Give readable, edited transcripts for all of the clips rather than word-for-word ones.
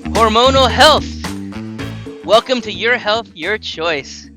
Hormonal health. Welcome to Your Health, Your Choice.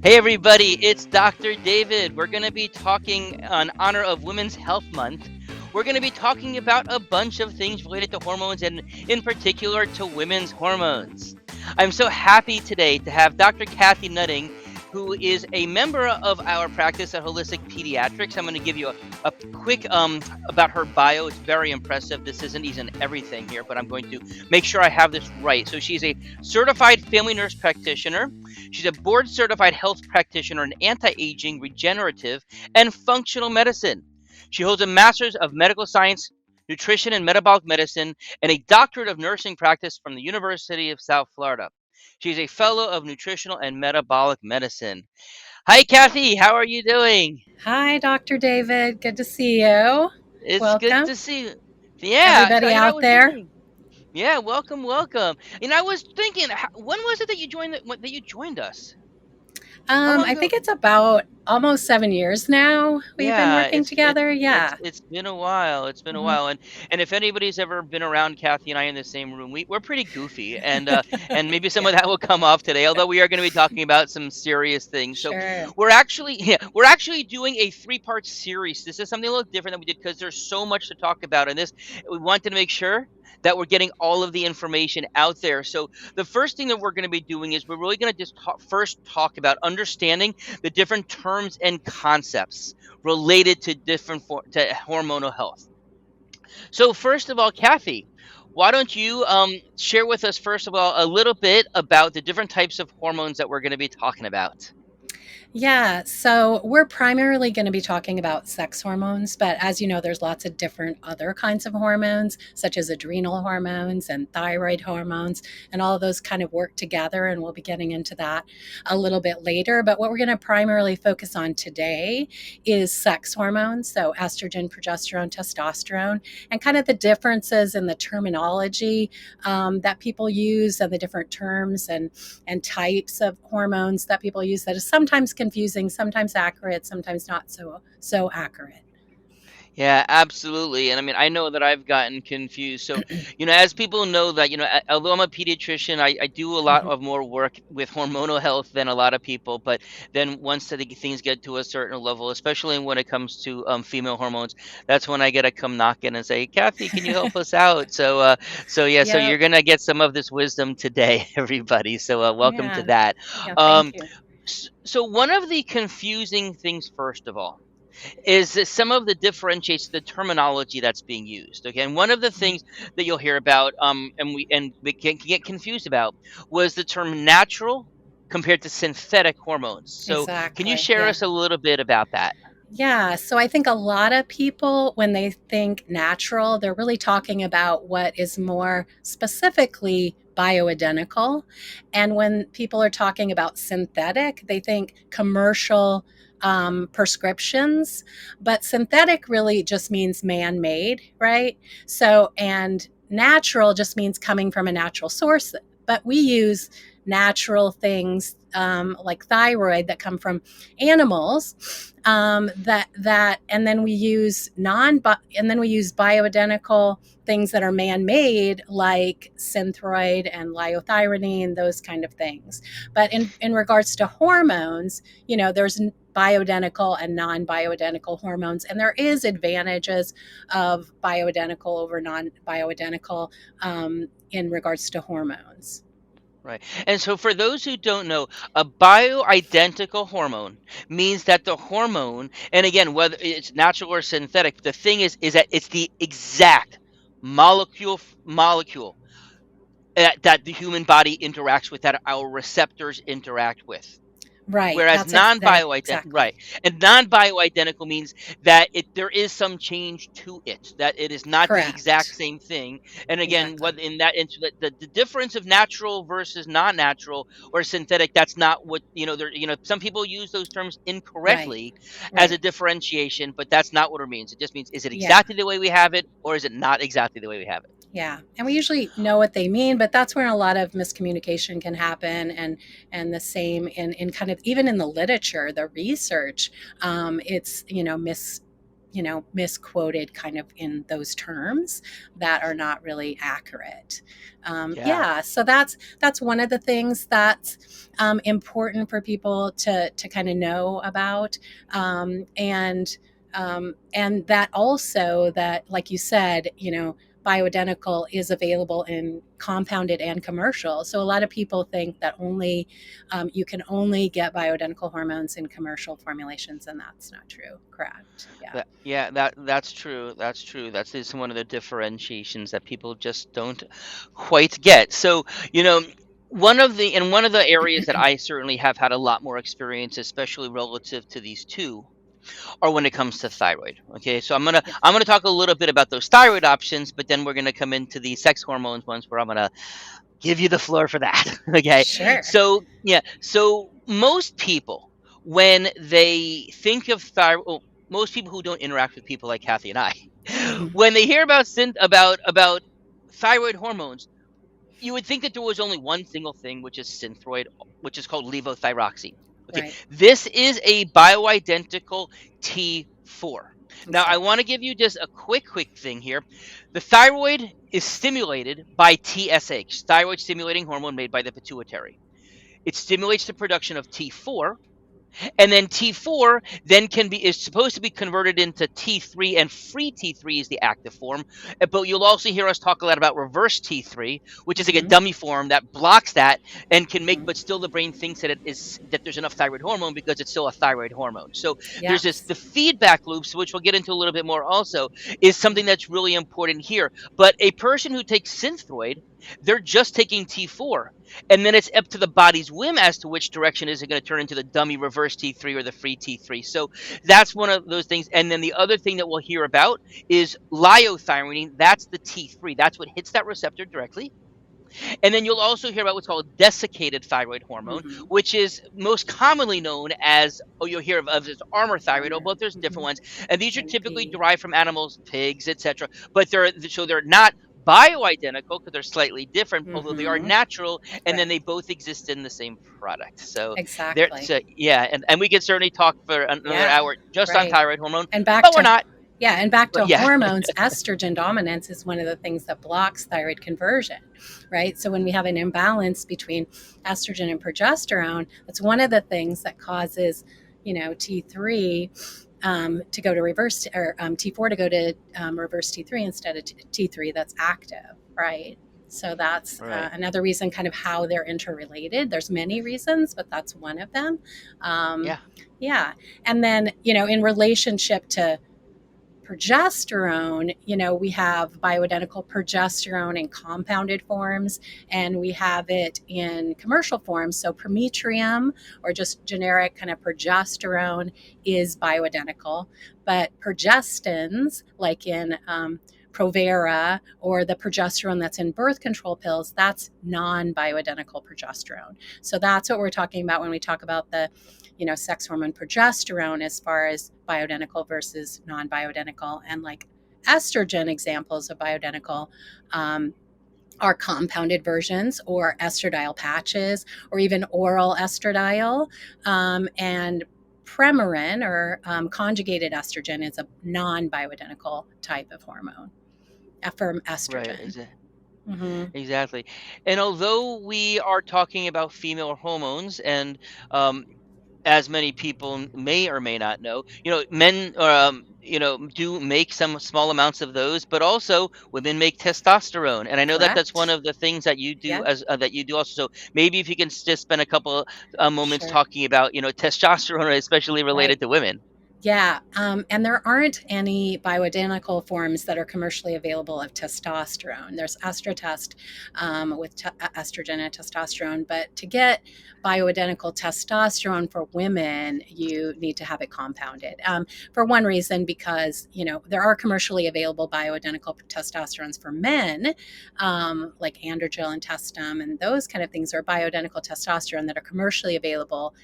Hey everybody, it's Dr. David. We're going to be talking in honor of Women's Health Month. We're going to be talking about a bunch of things related to hormones and in particular to women's hormones. I'm so happy today to have Dr. Cathy Nutting, who is a member of our practice at Holistic Pediatrics. I'm going to give you a quick about her bio. It's very impressive. This isn't even everything here, but I'm going to make sure I have this right. So she's a certified family nurse practitioner. She's a board certified health practitioner in anti-aging, regenerative, and functional medicine. She holds a master's of medical science, nutrition and metabolic medicine, and a doctorate of nursing practice from the University of South Florida. She's a fellow of nutritional and metabolic medicine. Hi, Cathy. How are you doing? Hi, Dr. David. Good to see you. It's good Welcome, to see you. Yeah, everybody I out was there. thinking. Yeah, welcome, welcome. And I was thinking, when was it that you joined us? How long I ago? think it's about almost 7 years now we've been Yeah, working it's it together. it's Yeah. it's been a while. It's been a hmm while, and if anybody's ever been around Kathy and I in the same room, we're pretty goofy, and maybe some yeah, of that will come off today. Although we are going to be talking about some serious things, so sure. we're actually doing a three-part series. This is something a little different than we did because there's so much to talk about in this. We wanted to make sure that we're getting all of the information out there. So the first thing that we're going to be doing is we're really going to just first talk about understanding the different terms and concepts related to to hormonal health. So first of all, Kathy, why don't you share with us first of all a little bit about the different types of hormones that we're going to be talking about? Yeah, so we're primarily going to be talking about sex hormones, but as you know, there's lots of different other kinds of hormones, such as adrenal hormones and thyroid hormones, and all of those kind of work together. And we'll be getting into that a little bit later. But what we're going to primarily focus on today is sex hormones, so estrogen, progesterone, testosterone, and kind of the differences in the terminology that people use and the different terms and types of hormones that people use that is sometimes confusing, sometimes accurate, sometimes not so accurate. Yeah, absolutely. And I mean, I know that I've gotten confused. So, as people know that, although I'm a pediatrician, I do a lot Mhm. of more work with hormonal health than a lot of people. But then once the things get to a certain level, especially when it comes to female hormones, that's when I get to come knocking and say, Kathy, can you help us out? So Yep. you're gonna get some of this wisdom today, everybody. So welcome to Yeah. that. Yeah. Thank Um, you. so one of the confusing things, first of all, is that some of the differentiates the terminology that's being used. Okay, and one of the things that you'll hear about, and we can get confused about, was the term natural compared to synthetic hormones. So, can you Exactly. share Yeah. us a little bit about that? Yeah, so I think a lot of people, when they think natural, they're really talking about what is more specifically bioidentical. And when people are talking about synthetic, they think commercial prescriptions. But synthetic really just means man made, right? So, and natural just means coming from a natural source. But we use natural things like thyroid that come from animals and then we use bioidentical things that are man-made like synthroid and liothyronine, those kind of things. But in regards to hormones, there's bioidentical and non-bioidentical hormones, and there is advantages of bioidentical over non-bioidentical in regards to hormones. Right. And so, for those who don't know, a bioidentical hormone means that the hormone, and again, whether it's natural or synthetic, the thing is that it's the exact molecule that the human body interacts with, that our receptors interact with. Right, Whereas that's non-bioidentical, exactly right, and non-bioidentical means that there is some change to it, that it is not the exact correct. same thing. And again, Exactly. what in that into the difference of natural versus non-natural or synthetic, that's not what there. Some people use those terms Right. incorrectly as a Right. differentiation, but that's not what it means. It just means, is it Yeah. exactly the way we have it, or is it not exactly the way we have it? Yeah. And we usually know what they mean, but that's where a lot of miscommunication can happen. And the same in kind of even in the literature, the research, it's, misquoted kind of in those terms that are not really accurate. Yeah. Yeah, so that's one of the things that's important for people to kind of know about, and that also, that, like you said, bioidentical is available in compounded and commercial. So a lot of people think that only you can only get bioidentical hormones in commercial formulations, and that's not true. Correct? Yeah. That's true. That's true. That's is one of the differentiations that people just don't quite get. So, you know, one of the areas that I certainly have had a lot more experience, especially relative to these two, are when it comes to thyroid. Okay, so Yeah. I'm gonna talk a little bit about those thyroid options, but then we're gonna come into the sex hormones ones where I'm gonna give you the floor for that. Okay. Sure. So, yeah. So, most people, when they think of thyroid, well, most people who don't interact with people like Cathy and I, Hmm. when they hear about about thyroid hormones, you would think that there was only one single thing, which is synthroid, which is called levothyroxine. Okay, Right. this is a bioidentical T4. Now, I Exactly. want to give you just a quick thing here. The thyroid is stimulated by TSH, thyroid stimulating hormone made by the pituitary. It stimulates the production of T4, and then T4 then can be is supposed to be converted into T3, and free T3 is the active form. But you'll also hear us talk a lot about reverse T3, which is like a Hmm. dummy form that blocks that and can make, Hmm. but still the brain thinks that there's enough thyroid hormone because it's still a thyroid hormone. So there's Yes. the feedback loops, which we'll get into a little bit more also, is something Mhm. that's really important here. But a person who takes Synthroid, they're just taking T4, and then it's up to the body's whim as to which direction is it going to turn into the dummy reverse T3 or the free T3. So that's one of those things. And then the other thing that we'll hear about is liothyronine. That's the T3. That's what hits that receptor directly. And then you'll also hear about what's called desiccated thyroid hormone, Mhm. which is most commonly known as, oh, you'll hear of as armor thyroid, oh, Armor. but there's different Mhm. ones. And these are typically NP. derived from animals, pigs, etc. But they're not bioidentical because they're slightly different, although they are Mhm. natural, and then Right. they both exist in the same product. So there, Exactly. so yeah, and we could certainly talk for another Yeah. hour just on Right. thyroid hormone, And back but we're to not. Yeah, and back But to yeah, hormones, estrogen dominance is one of the things that blocks thyroid conversion, right? So when we have an imbalance between estrogen and progesterone, that's one of the things that causes, T3 to go to reverse, or T4 to go to reverse T3 instead of T3 that's active, right? So that's right. another reason, kind of how they're interrelated. There's many reasons, but that's one of them. Um, Yeah. yeah. And then, in relationship to progesterone, we have bioidentical progesterone in compounded forms, and we have it in commercial forms. So prometrium, or just generic kind of progesterone, is bioidentical, but progestins, like in Provera, or the progesterone that's in birth control pills, that's non-bioidentical progesterone. So that's what we're talking about when we talk about the sex hormone progesterone, as far as bioidentical versus non-bioidentical. And like estrogen examples of bioidentical are compounded versions, or estradiol patches, or even oral estradiol. And Premarin, or conjugated estrogen, is a non-bioidentical type of hormone from Right. estrogen. Hmm. Exactly. And although we are talking about female hormones, and um, as many people may or may not know, men, do make some small amounts of those, but also women make testosterone. And I know that that's one Correct. of the things that you do, Yeah. as that you do also. So maybe if you can just spend a couple moments Sure. talking about, testosterone, especially Right. related to women. Yeah, and there aren't any bioidentical forms that are commercially available of testosterone. There's Estratest with estrogen and testosterone, but to get bioidentical testosterone for women, you need to have it compounded. For one reason, because there are commercially available bioidentical testosterones for men, like Androgel and Testum, and those kind of things are bioidentical testosterone that are commercially available,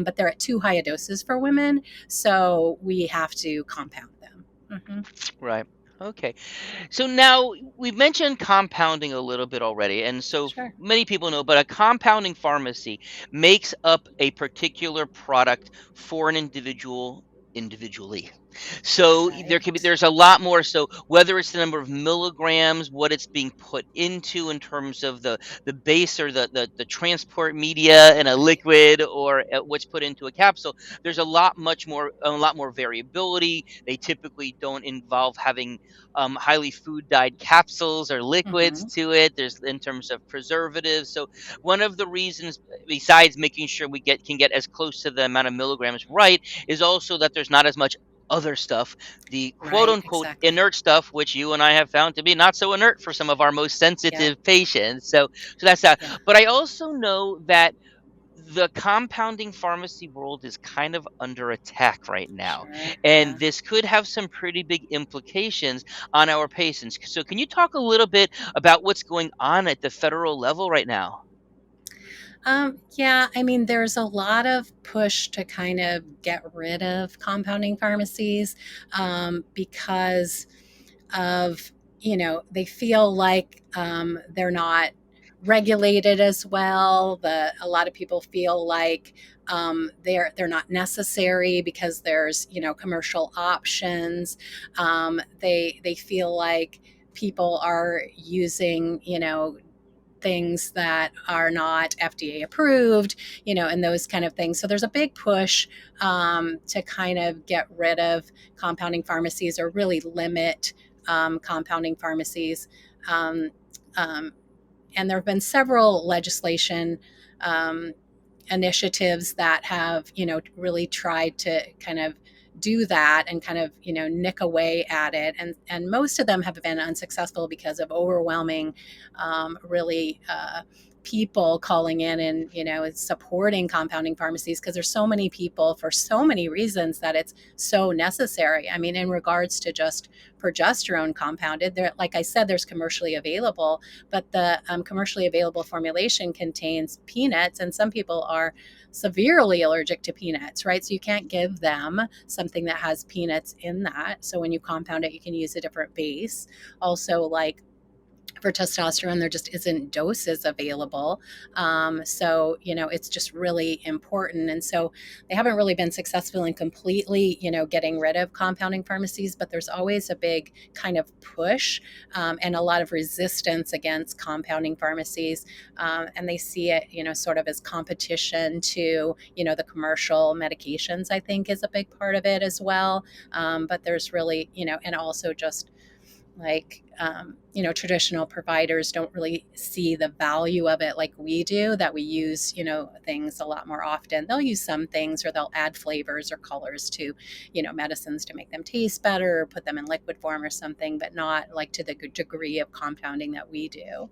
but they're at too high a doses for women, so we have to compound them. Hmm. Right. Okay. So now we've mentioned compounding a little bit already, and so Sure. many people know, but a compounding pharmacy makes up a particular product for an individual individually. So Right. there's a lot more. So whether it's the number of milligrams, what it's being put into in terms of the base or the transport media in a Right. liquid, or what's put into a capsule, there's a lot more variability. They typically don't involve having highly food dyed capsules or liquids Hmm. to it. There's in terms of preservatives. So one of the reasons, besides making sure we can get as close to the amount of milligrams right, is also that there's not as much other stuff, the quote Right. unquote Exactly. inert stuff, which you and I have found to be not so inert for some of our most Yep. sensitive patients. So that's that. Yeah. But I also know that the compounding pharmacy world is kind of under attack right now. Sure. And Yeah. this could have some pretty big implications on our patients. So, can you talk a little bit about what's going on at the federal level right now? Yeah, I mean, there's a lot of push to kind of get rid of compounding pharmacies because of, they feel like they're not regulated as well. A lot of people feel like they're not necessary because there's commercial options. They feel like people are using things that are not FDA approved, and those kind of things. So there's a big push to kind of get rid of compounding pharmacies or really limit compounding pharmacies. Um, um, and there have been several legislation um, initiatives that have really tried to kind of do that and kind of nick away at it, and most of them have been unsuccessful because of overwhelming really people calling in and supporting compounding pharmacies because there's so many people for so many reasons that it's so necessary. I mean, in regards to just progesterone compounded, there, like I said, there's commercially available, but the commercially available formulation contains peanuts, and some people are severely allergic to peanuts, right? So you can't give them something that has peanuts in that. So when you compound it, you can use a different base. Also, like for testosterone, there just isn't doses available. So, it's just really important. And so they haven't really been successful in completely, getting rid of compounding pharmacies, but there's always a big kind of push and a lot of resistance against compounding pharmacies. And they see it, sort of as competition to, the commercial medications, I think is a big part of it as well. But there's really, and also just like traditional providers don't really see the value of it like we do, that we use things a lot more often. They'll use some things or they'll add flavors or colors to medicines to make them taste better or put them in liquid form or something, but not like to the degree of compounding that we do,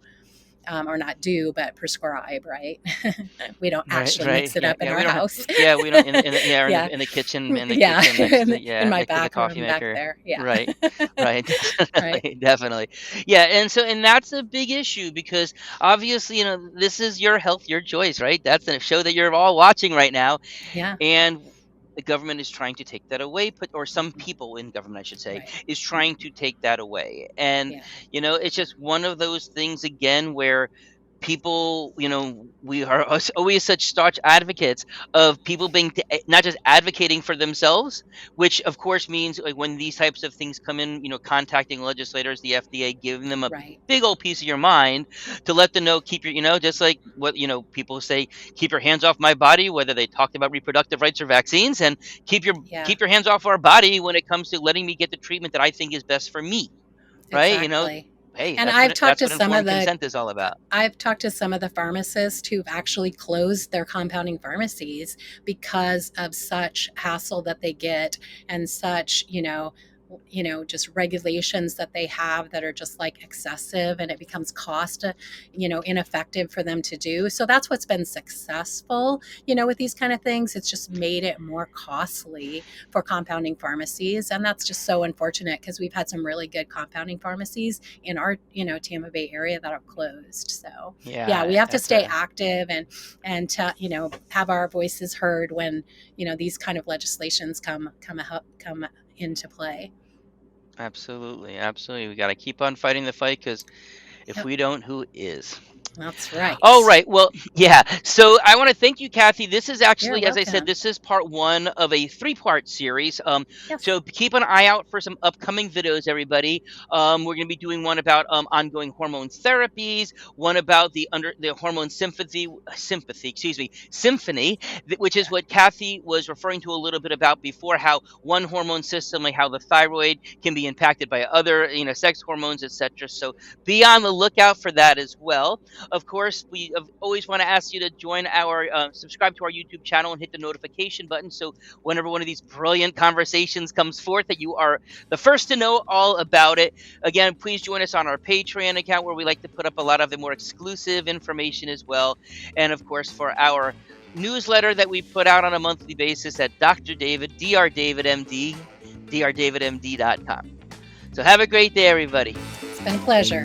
or not do but prescribe, right? We don't Right, actually right. mix it Yeah, up in yeah. our We don't have. house. Yeah, we don't yeah, Yeah. in the Yeah. kitchen next to the In yeah my next to the back coffee room back maker. there, yeah. Right, right. Right. Definitely, definitely. Yeah, and that's a big issue because obviously this is your health, your choice, right? That's a show that you're all watching right now, Yeah. and the government is trying to take that away, or some people in government, I should say, Right. is trying to take that away. And Yeah. it's just one of those things again where people, we are always such staunch advocates of people being not just advocating for themselves, which of course means like when these types of things come in, contacting legislators, the FDA, giving them a Right. big old piece of your mind to let them know, keep your, just like what, people say, keep your hands off my body, whether they talked about reproductive rights or vaccines, and Yeah. keep your hands off our body when it comes to letting me get the treatment that I think is best for me, right? Exactly. Hey, And I've talked that's to what some of informed the consent is all about. I've talked to some of the pharmacists who've actually closed their compounding pharmacies because of such hassle that they get and such, just regulations that they have that are just like excessive, and it becomes cost, ineffective for them to do. So that's what's been successful, with these kind of things. It's just made it more costly for compounding pharmacies. And that's just so unfortunate because we've had some really good compounding pharmacies in our Tampa Bay area that have closed. So yeah, we Yeah, have to that's stay a active and to have our voices heard when these kind of legislations come into play. absolutely, absolutely. We got to keep on fighting the fight because If Yep, we don't, who is? that's All right. right. Well, yeah. So I want to thank you, Cathy. This is You're actually, as I said, welcome. this is part one of a three-part series. Yes. So keep an eye out for some upcoming videos, everybody. We're going to be doing one about ongoing hormone therapies, one about the hormone symphony, which is what Cathy was referring to a little bit about before. How one hormone system, like how the thyroid, can be impacted by other, sex hormones, etc. So be on the lookout for that as well. Of course, we always want to ask you to join subscribe to our YouTube channel and hit the notification button. So whenever one of these brilliant conversations comes forth, that you are the first to know all about it. Again, please join us on our Patreon account, where we like to put up a lot of the more exclusive information as well. And of course, for our newsletter that we put out on a monthly basis at Dr. David, Dr. David MD, drdavidmd.com. So have a great day, everybody. It's been a pleasure.